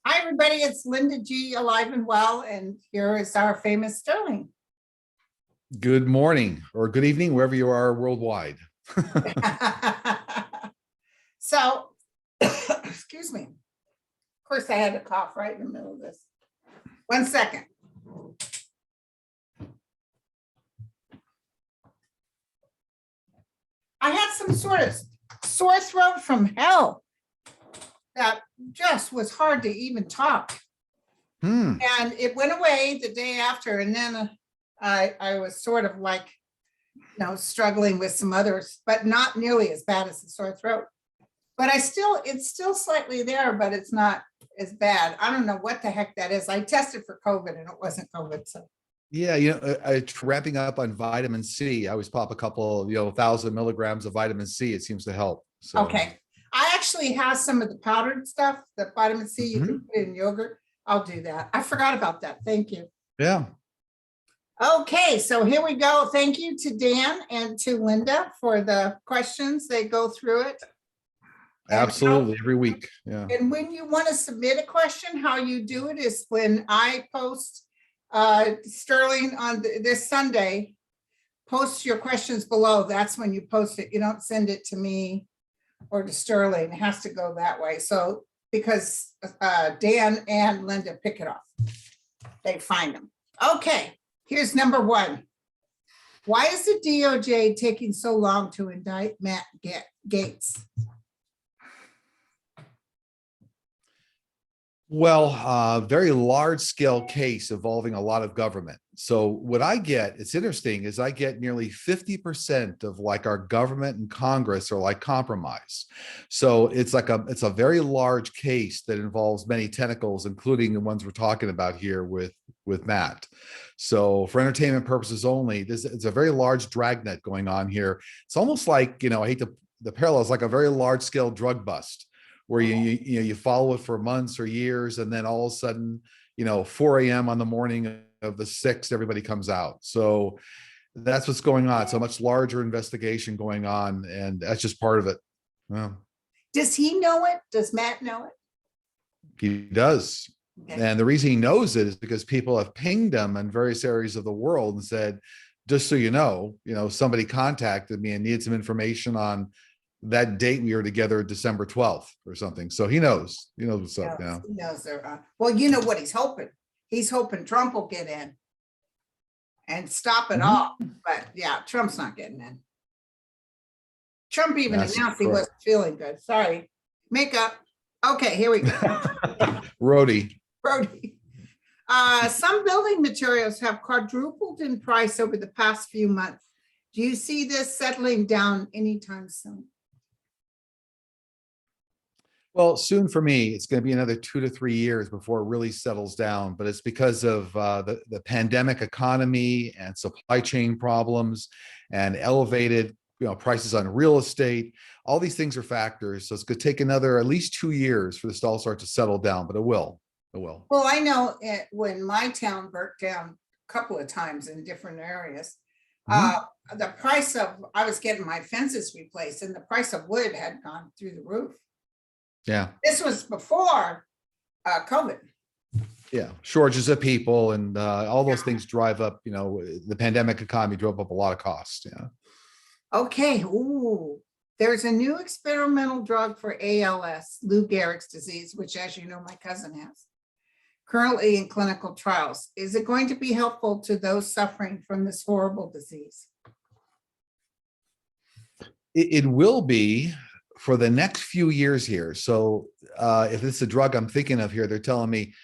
Hi, everybody. It's Linda G, alive and well, and here is our famous Sterling. Good morning or good evening, wherever you are worldwide. So, excuse me. Of course, I had to cough right in the middle of this. 1 second. I had some sort of sore throat from hell that just was hard to even talk. And it went away the day after. And then I was sort of like, struggling with some others, but not nearly as bad as the sore throat. But it's still slightly there, but it's not as bad. I don't know what the heck that is. I tested for COVID and it wasn't COVID. So Yeah, wrapping up on vitamin C, I always pop a couple, 1,000 milligrams of vitamin C. It seems to help. So okay. I actually have some of the powdered stuff, the vitamin C you can put in yogurt. I'll do that. I forgot about that. Thank you. Yeah. Okay, so here we go. Thank you to Dan and to Linda for the questions. They go through it. Absolutely, every week. Yeah. And when you want to submit a question, how you do it is when I post Sterling on this Sunday, post your questions below. That's when you post it. You don't send it to me or to Sterling. It has to go that way. So because Dan and Linda pick it up, they find them. Okay, here's number one. Why is the DOJ taking so long to indict Matt Gaetz? Well, very large scale case involving a lot of government. So what I get, it's interesting, is I get nearly 50% of like our government and Congress are like compromised. So it's a very large case that involves many tentacles, including the ones we're talking about here with Matt. So for entertainment purposes only, it's a very large dragnet going on here. It's almost like, I hate the parallels, like a very large scale drug bust, where you follow it for months or years, and then all of a sudden, 4 a.m. on the morning of the 6th, everybody comes out. So that's what's going on. It's a much larger investigation going on, and that's just part of it. Yeah. Does he know it? Does Matt know it? He does. Okay. And the reason he knows it is because people have pinged him in various areas of the world and said, just so you know, somebody contacted me and needed some information on that date we were together, December 12th or something. So he knows what's up now. He knows well, you know what he's hoping. He's hoping Trump will get in and stop it all. But yeah, Trump's not getting in. Trump even announced he wasn't feeling good. Sorry. Makeup. Okay, here we go. Rhodey. Some building materials have quadrupled in price over the past few months. Do you see this settling down anytime soon? Well, soon for me, it's going to be another 2 to 3 years before it really settles down, but it's because of the pandemic economy and supply chain problems and elevated prices on real estate. All these things are factors. So it's going to take another at least 2 years for this to all start to settle down, but it will. It will. Well, I know when my town burnt down a couple of times in different areas, the price of, I was getting my fences replaced and the price of wood had gone through the roof. Yeah. This was before COVID. Yeah. Shortages of people and all those things drive up, the pandemic economy drove up a lot of costs. Yeah. Okay. Ooh, there's a new experimental drug for ALS, Lou Gehrig's disease, which, as you know, my cousin has, currently in clinical trials. Is it going to be helpful to those suffering from this horrible disease? It will be for the next few years here. So if it's a drug I'm thinking of here, they're telling me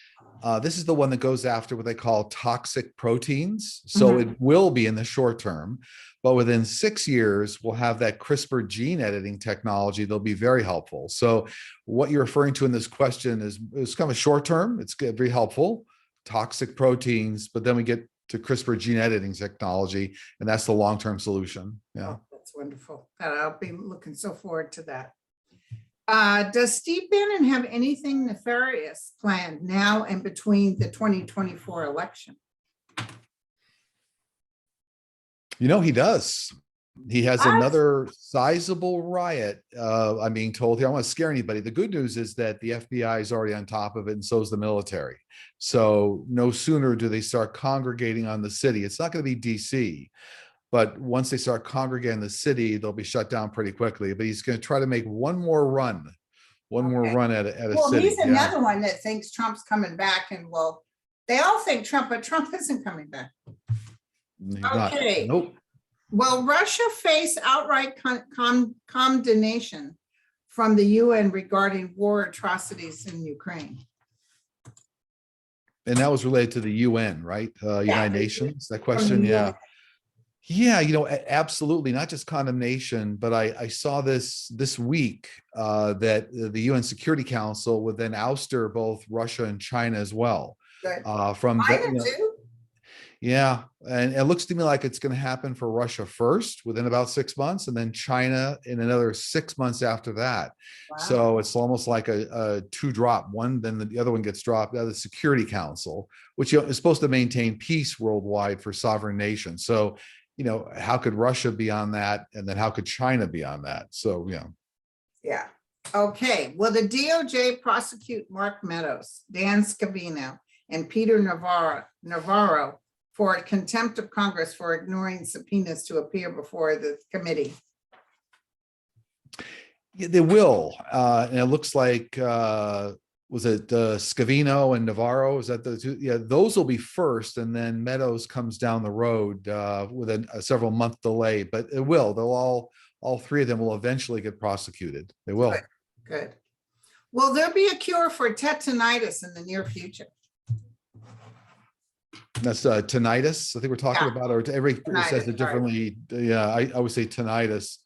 this is the one that goes after what they call toxic proteins. So it will be in the short term, but within 6 years, we'll have that CRISPR gene editing technology. They'll be very helpful. So what you're referring to in this question is kind of short term. It's very helpful, toxic proteins, but then we get to CRISPR gene editing technology, and that's the long-term solution. Yeah. Oh, that's wonderful. I'll be looking so forward to that. Does Steve Bannon have anything nefarious planned now and between the 2024 election? He does. He has What? another sizable riot. I'm being told here. I don't want to scare anybody. The good news is that the FBI is already on top of it, and so is the military. So no sooner do they start congregating on the city. It's not going to be DC, but once they start congregating the city, they'll be shut down pretty quickly. But he's going to try to make one more run Okay. at a Well, city. he's Yeah, another one that thinks Trump's coming back and they all think Trump, but Trump isn't coming back. he's not. Okay. Nope. Will Russia face outright condemnation from the UN regarding war atrocities in Ukraine? And that was related to the UN, right? United Nations, that question. the Yeah. UN. Yeah, absolutely. Not just condemnation, but I saw this week that the UN Security Council would then ouster both Russia and China as well. Good. From that, China too? yeah, and it looks to me like it's going to happen for Russia first within about 6 months, and then China in another 6 months after that. Wow. So it's almost like a two drop. One, then the other one gets dropped out of the Security Council, which is supposed to maintain peace worldwide for sovereign nations. So, how could Russia be on that, and then how could China be on that? So, Yeah. Okay. Will the DOJ prosecute Mark Meadows, Dan Scavino, and Peter Navarro for contempt of Congress for ignoring subpoenas to appear before the committee? Yeah, they will. And it looks like, was it Scavino and Navarro? Is that the two? Yeah, those will be first, and then Meadows comes down the road with a several month delay. But it will. They'll all three of them will eventually get prosecuted. They will. Good. Will there be a cure for tetanitis in the near future? That's tinnitus. I think we're talking Yeah. about, or everybody says Tinnitus, it differently. Yeah, I would say tinnitus.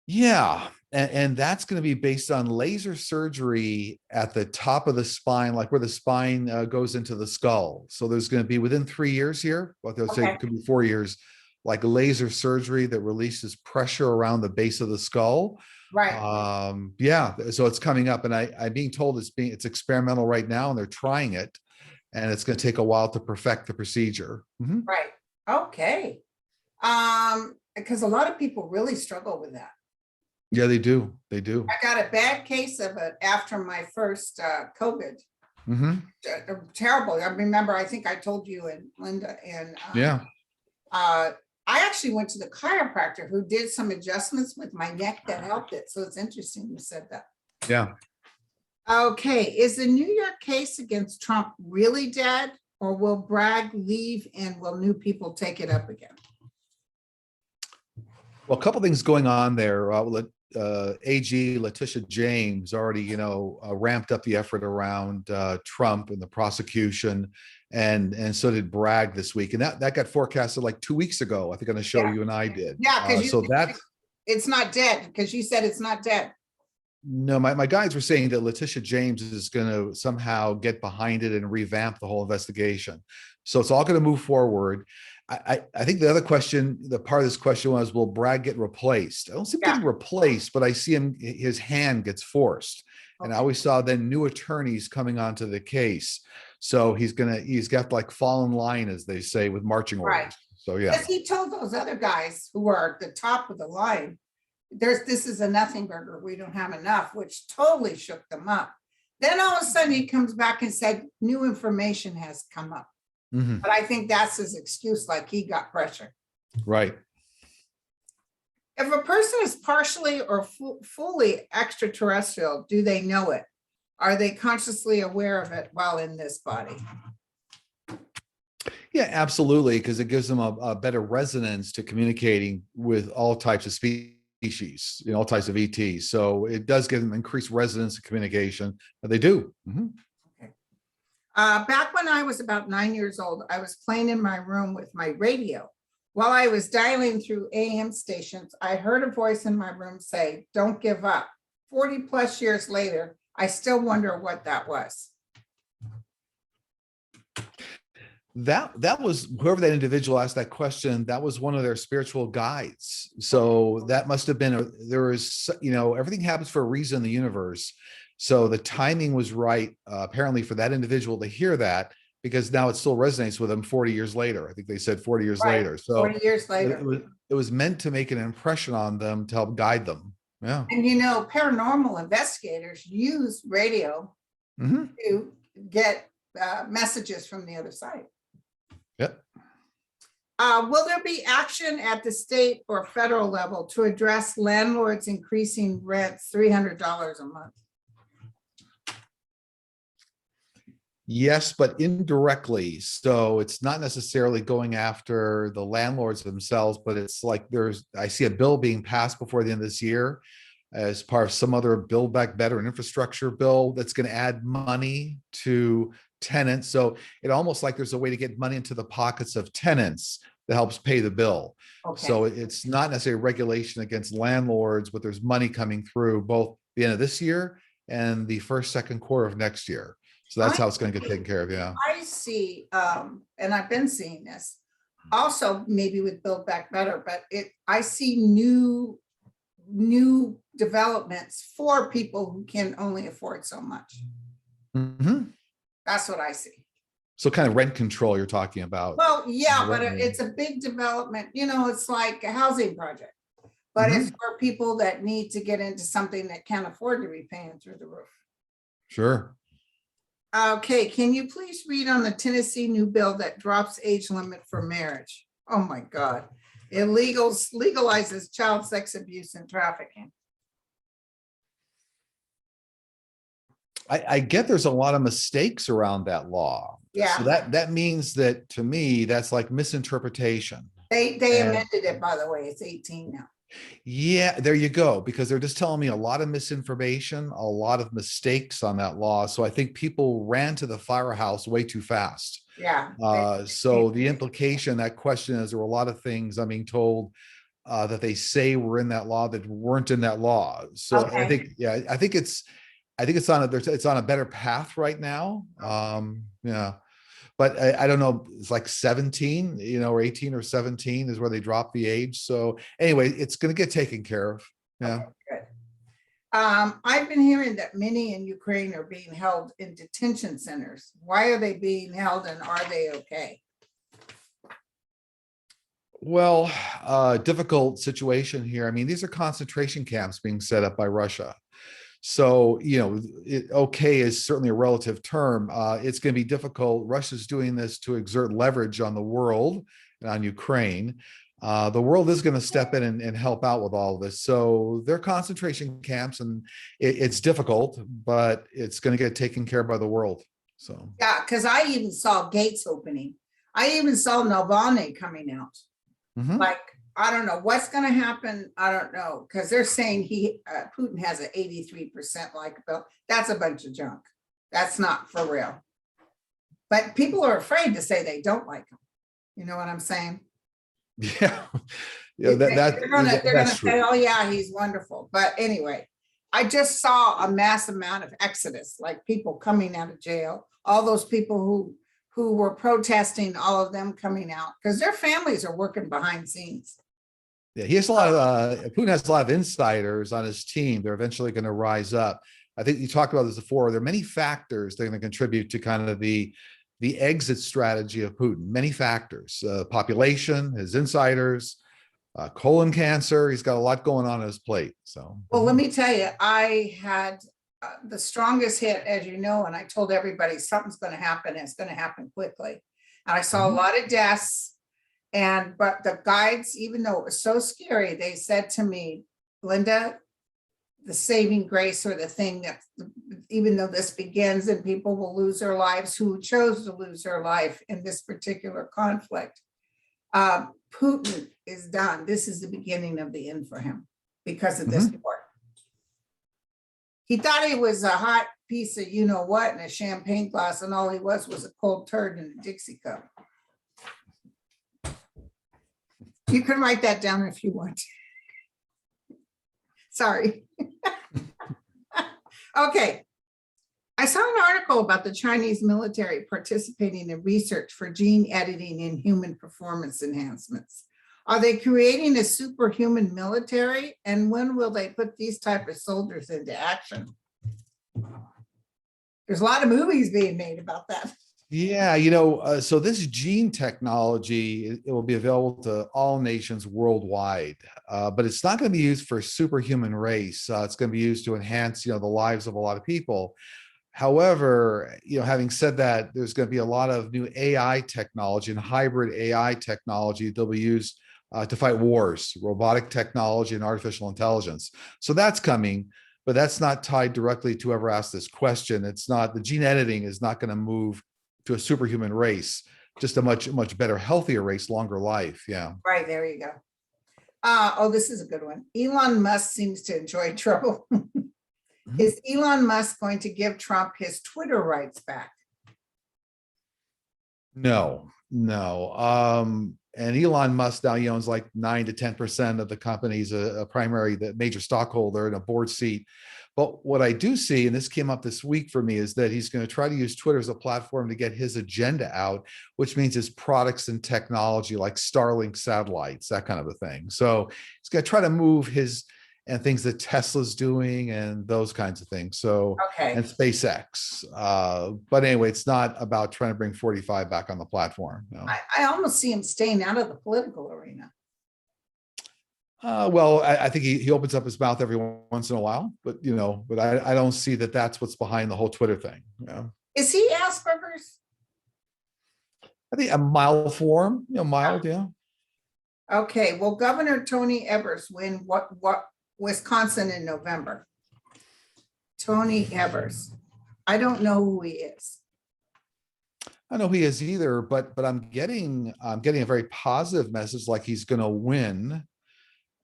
Yeah, and that's going to be based on laser surgery at the top of the spine, like where the spine goes into the skull. So there's going to be within 3 years here, but they'll say Okay. it could be 4 years, like laser surgery that releases pressure around the base of the skull. Right. Yeah, so it's coming up, and I'm being told it's experimental right now, and they're trying it, and it's going to take a while to perfect the procedure. Mhm. Right. Okay. Because a lot of people really struggle with that. Yeah, they do. They do. I got a bad case of it after my first COVID. Hmm. Terrible. I remember, I think I told you and Linda and Yeah. I actually went to the chiropractor who did some adjustments with my neck that helped it. So it's interesting you said that. Yeah. Okay, is the New York case against Trump really dead, or will Bragg leave and will new people take it up again? Well, a couple things going on there. AG Letitia James already, ramped up the effort around Trump and the prosecution, and so did Bragg this week, and that got forecasted like 2 weeks ago. I think on a show Yeah. you and I did. Yeah, because so that's it's not dead, because you said it's not dead. no, my guys were saying that Letitia James is going to somehow get behind it and revamp the whole investigation. So it's all going to move forward. I think the other question, the part of this question was, will Bragg get replaced? I don't see him getting replaced, but I see his hand gets forced. And I always saw then new attorneys coming onto the case. So he's got to like fall in line, as they say, with marching orders. Right. So yeah. Because he told those other guys who are at the top of the line, this is a nothing burger, we don't have enough, which totally shook them up. Then all of a sudden he comes back and said, new information has come up. Mhm. But I think that's his excuse, like he got pressure. Right. If a person is partially or fully extraterrestrial, do they know it? Are they consciously aware of it while in this body? Yeah, absolutely, because it gives them a better resonance to communicating with all types of species, all types of ETs. So it does give them increased resonance and communication. But they do. Mhm. Back when I was about 9 years old, I was playing in my room with my radio. While I was dialing through AM stations, I heard a voice in my room say, "Don't give up." 40 plus years later, I still wonder what that was. That was whoever that individual asked that question. That was one of their spiritual guides. So that must have been everything happens for a reason in the universe. So the timing was right, apparently, for that individual to hear that. because now it still resonates with them 40 years later. I think they said 40 years Right, later. So 40 years it, later. it was meant to make an impression on them to help guide them. Yeah. And paranormal investigators use radio Hmm. to get messages from the other side. Yep. Will there be action at the state or federal level to address landlords increasing rents $300 a month? Yes, but indirectly. So it's not necessarily going after the landlords themselves, but it's like I see a bill being passed before the end of this year as part of some other Build Back Better and infrastructure bill that's going to add money to tenants. So it almost like there's a way to get money into the pockets of tenants that helps pay the bill. Okay. So it's not necessarily regulation against landlords, but there's money coming through both the end of this year and the first, second quarter of next year. So that's how it's going to get taken care of. Yeah. I see, and I've been seeing this also maybe with Build Back Better, but I see new developments for people who can only afford so much. Mm-hmm. That's what I see. So kind of rent control you're talking about. Well, yeah, but it's a big development, it's like a housing project, but it's for people that need to get into something that can't afford to be paying through the roof. Sure. Okay, can you please read on the Tennessee new bill that drops age limit for marriage? Oh my God. It legalizes child sex abuse and trafficking. I get there's a lot of mistakes around that law. Yeah. So that means that, to me, that's like misinterpretation. They amended it, by the way. It's 18 now. Yeah, there you go. Because they're just telling me a lot of misinformation, a lot of mistakes on that law. So I think people ran to the firehouse way too fast. Yeah. So the implication, that question is there were a lot of things I'm being told that they say were in that law that weren't in that law. So Okay. I think it's on a better path right now. Yeah. But I don't know, it's like 17, or 18 or 17 is where they drop the age. So anyway, it's going to get taken care of. Yeah. Okay, good. I've been hearing that many in Ukraine are being held in detention centers. Why are they being held and are they okay? Well, difficult situation here. I mean, these are concentration camps being set up by Russia. So, okay is certainly a relative term. It's going to be difficult. Russia's doing this to exert leverage on the world and on Ukraine. The world is going to step in and help out with all of this. So they're concentration camps, and it's difficult, but it's going to get taken care of by the world. So yeah, because I even saw gates opening. I even saw Navalny coming out. Like, I don't know what's going to happen. I don't know, because they're saying Putin has an 83% likability. That's a bunch of junk. That's not for real. But people are afraid to say they don't like him. You know what I'm saying? Yeah, they're gonna say, "Oh yeah, he's wonderful." But anyway, I just saw a mass amount of exodus, like people coming out of jail. All those people who were protesting, all of them coming out because their families are working behind scenes. Yeah, he has a lot of Putin has a lot of insiders on his team. They're eventually going to rise up. I think you talked about this before. There are many factors that are going to contribute to kind of the exit strategy of Putin. Many factors: population, his insiders, colon cancer. He's got a lot going on his plate. So, well, let me tell you, I had the strongest hit, as you know, and I told everybody something's going to happen. It's going to happen quickly. And I saw a lot of deaths. But the guides, even though it was so scary, they said to me, Linda, the saving grace, or the thing that, even though this begins and people will lose their lives who chose to lose their life in this particular conflict, Putin is done. This is the beginning of the end for him because of this war. He thought he was a hot piece of what in a champagne glass, and all he was a cold turd in a Dixie cup. You can write that down if you want. Sorry. Okay. I saw an article about the Chinese military participating in research for gene editing in human performance enhancements. Are they creating a superhuman military? And when will they put these type of soldiers into action? There's a lot of movies being made about that. Yeah, so this gene technology, it will be available to all nations worldwide, but it's not going to be used for superhuman race. It's going to be used to enhance, the lives of a lot of people. However, having said that, there's going to be a lot of new AI technology and hybrid AI technology that'll be used to fight wars, robotic technology and artificial intelligence. So that's coming, but that's not tied directly to whoever asked this question. It's not, the gene editing is not going to move to a superhuman race, just a much, much better, healthier race, longer life. Yeah. Right, there you go. Oh, this is a good one. Elon Musk seems to enjoy trouble. Mhm. Is Elon Musk going to give Trump his Twitter rights back? No, no. And Elon Musk now owns like 9 to 10% of the company's a primary, the major stockholder and a board seat. But what I do see, and this came up this week for me, is that he's going to try to use Twitter as a platform to get his agenda out, which means his products and technology like Starlink satellites, that kind of a thing. So he's going to try to move his and things that Tesla's doing and those kinds of things. So, and Okay, SpaceX. But anyway, it's not about trying to bring 45 back on the platform. No. I almost see him staying out of the political arena. Well, I think he opens up his mouth every once in a while, but I don't see that that's what's behind the whole Twitter thing. Is he Asperger's? I think a mild form, mild, yeah. Okay, will Governor Tony Evers win what Wisconsin in November? Tony Evers. I don't know who he is. I don't know who he is either, but I'm getting a very positive message, like he's going to win.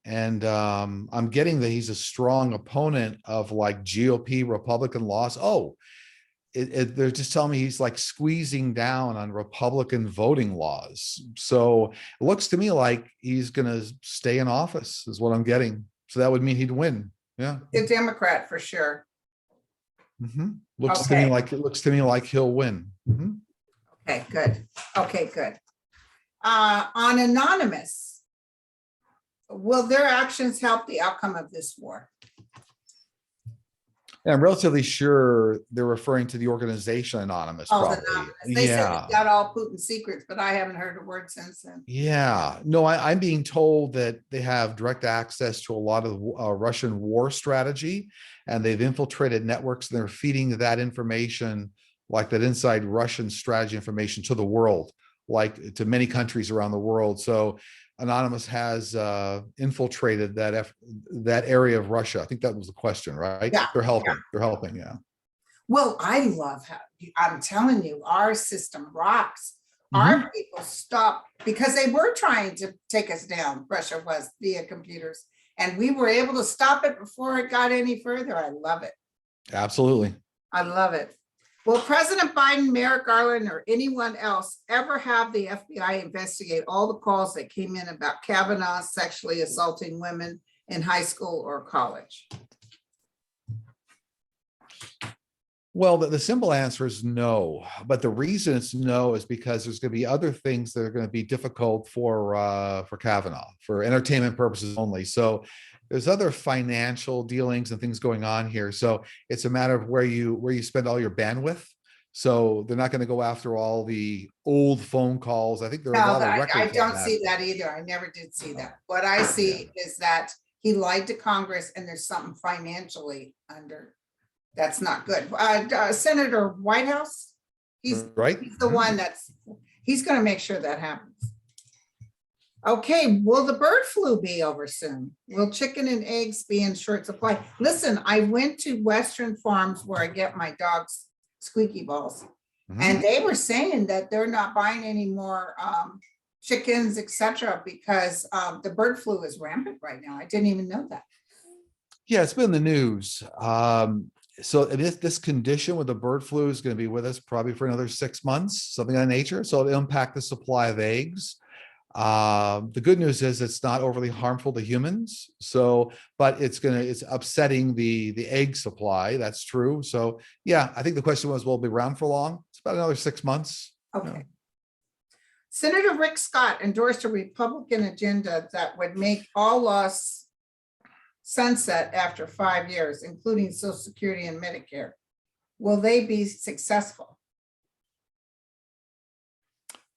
And I'm getting that he's a strong opponent of like GOP Republican laws. Oh, they're just telling me he's like squeezing down on Republican voting laws. So it looks to me like he's going to stay in office, is what I'm getting. So that would mean he'd win. Yeah. The Democrat for sure. Looks to me Okay. like he'll win. Okay, good. Okay, good. On Anonymous, will their actions help the outcome of this war? And I'm relatively sure they're referring to the organization Anonymous, Oh, probably. Anonymous. They said Yeah. they got all Putin's secrets, but I haven't heard a word since then. Yeah, no, I'm being told that they have direct access to a lot of Russian war strategy, and they've infiltrated networks and they're feeding that information, like that inside Russian strategy information, to the world, like to many countries around the world. So Anonymous has infiltrated that area of Russia. I think that was the question, right? Yeah. They're helping. They're helping. Yeah. Well, I love how, I'm telling you, our system rocks. Mhm. Our people stopped because they were trying to take us down. Russia was via computers, and we were able to stop it before it got any further. I love it. Absolutely. I love it. Will President Biden, Merrick Garland, or anyone else ever have the FBI investigate all the calls that came in about Kavanaugh sexually assaulting women in high school or college? Well, the simple answer is no, but the reason it's no is because there's going to be other things that are going to be difficult for Kavanaugh, for entertainment purposes only. So there's other financial dealings and things going on here. So it's a matter of where you spend all your bandwidth. So they're not going to go after all the old phone calls. I think there are a No, lot of I records on don't that. see that either. I never did see that. What I see is that he lied to Congress and there's something financially under. That's not good. Senator Whitehouse, he's Right. the one he's going to make sure that happens. Okay, will the bird flu be over soon? Will chicken and eggs be in short supply? Listen, I went to Western Farms where I get my dog's squeaky balls, and they were saying that they're not buying any more chickens, etc., because the bird flu is rampant right now. I didn't even know that. Yeah, it's been in the news. So this condition with the bird flu is going to be with us probably for another 6 months, something of that nature. So it'll impact the supply of eggs. The good news is it's not overly harmful to humans. So, but it's upsetting the egg supply. That's true. So yeah, I think the question was, will it be around for long? It's about another 6 months. Okay. Senator Rick Scott endorsed a Republican agenda that would make all laws sunset after 5 years, including Social Security and Medicare. Will they be successful?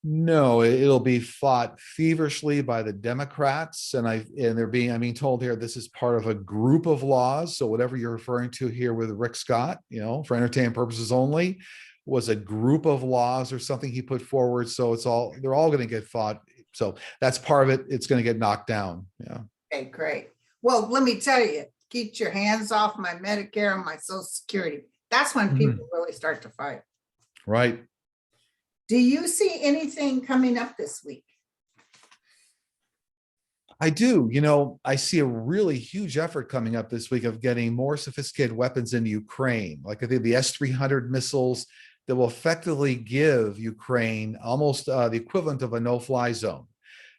No, it'll be fought feverishly by the Democrats, and I'm being told here this is part of a group of laws. So whatever you're referring to here with Rick Scott, for entertainment purposes only, was a group of laws or something he put forward. So they're all going to get fought. So that's part of it. It's going to get knocked down. Yeah. Okay, great. Well, let me tell you, get your hands off my Medicare and my Social Security. That's when people really start to fight. Right. Do you see anything coming up this week? I do. I see a really huge effort coming up this week of getting more sophisticated weapons into Ukraine. Like I think the S-300 missiles that will effectively give Ukraine almost the equivalent of a no-fly zone,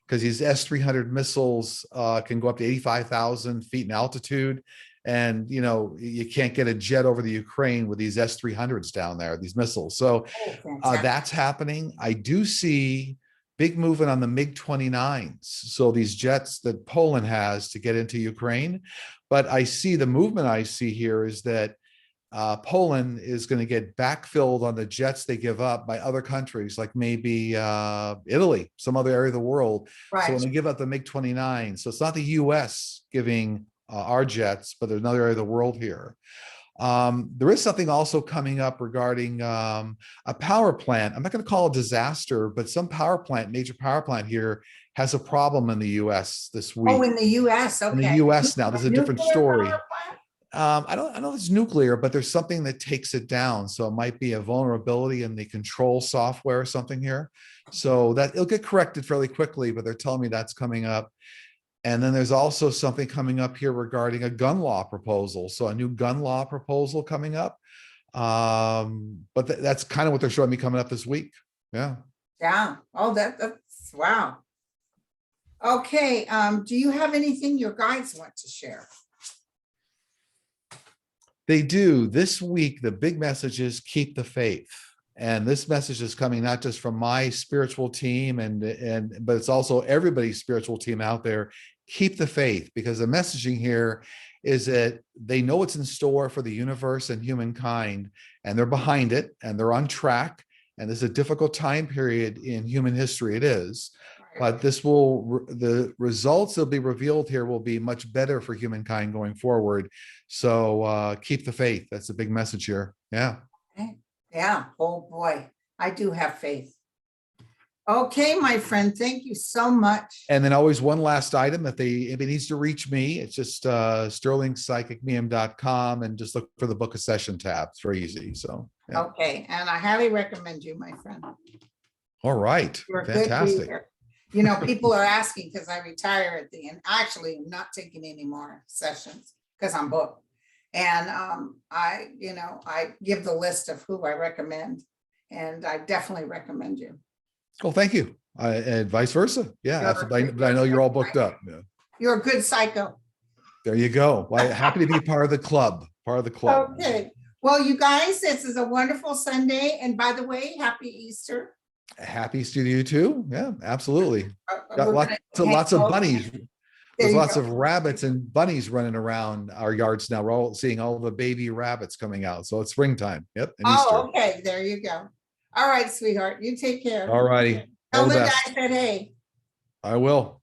because these S-300 missiles can go up to 85,000 feet in altitude. And, you can't get a jet over the Ukraine with these S-300s down there, these missiles. So that's happening. I do see big movement on the MiG-29s. So these jets that Poland has to get into Ukraine. But I see the movement I see here is that Poland is going to get backfilled on the jets they give up by other countries, like maybe Italy, some other area of the world. Right. So when they give up the MiG-29, so it's not the US giving our jets, but there's another area of the world here. There is something also coming up regarding a power plant. I'm not going to call it a disaster, but some major power plant here has a problem in the US this week. Oh, in the US. Okay. In the US now, there's a different story. Nuclear power plant? I don't know if it's nuclear, but there's something that takes it down. So it might be a vulnerability in the control software or something here. So that it'll get corrected fairly quickly, but they're telling me that's coming up. And then there's also something coming up here regarding a gun law proposal. So a new gun law proposal coming up. But that's kind of what they're showing me coming up this week. Yeah. Yeah. Oh, that's wow. Okay. Do you have anything your guides want to share? They do. This week, the big message is keep the faith. And this message is coming not just from my spiritual team, but it's also everybody's spiritual team out there. Keep the faith, because the messaging here is that they know what's in store for the universe and humankind, and they're behind it, and they're on track. And this is a difficult time period in human history. It is, but the results that'll be revealed here will be much better for humankind going forward. So keep the faith. That's the big message here. Yeah. Yeah. Oh boy, I do have faith. Okay, my friend, thank you so much. And then always one last item, if it needs to reach me, it's just sterlingpsychicmedium.com and just look for the book a session tab. It's very easy. So yeah. Okay, and I highly recommend you, my friend. All right. You're fantastic. People are asking because I retire at the end. Actually, I'm not taking any more sessions because I'm booked. And I give the list of who I recommend, and I definitely recommend you. Well, thank you. And vice versa. Yeah, absolutely. But I know you're all booked up. Yeah. You're a good psycho. There you go. Well, happy to be part of the club. Okay. Well, you guys, this is a wonderful Sunday. And by the way, happy Easter. Happy Easter to you too. Yeah, absolutely. Got lots of bunnies. There's lots of rabbits and bunnies running around our yards now. We're all seeing all the baby rabbits coming out. So it's springtime. Yep. Oh, okay. There you go. All right, sweetheart. You take care. All righty. Tell Linda I said hey. I will.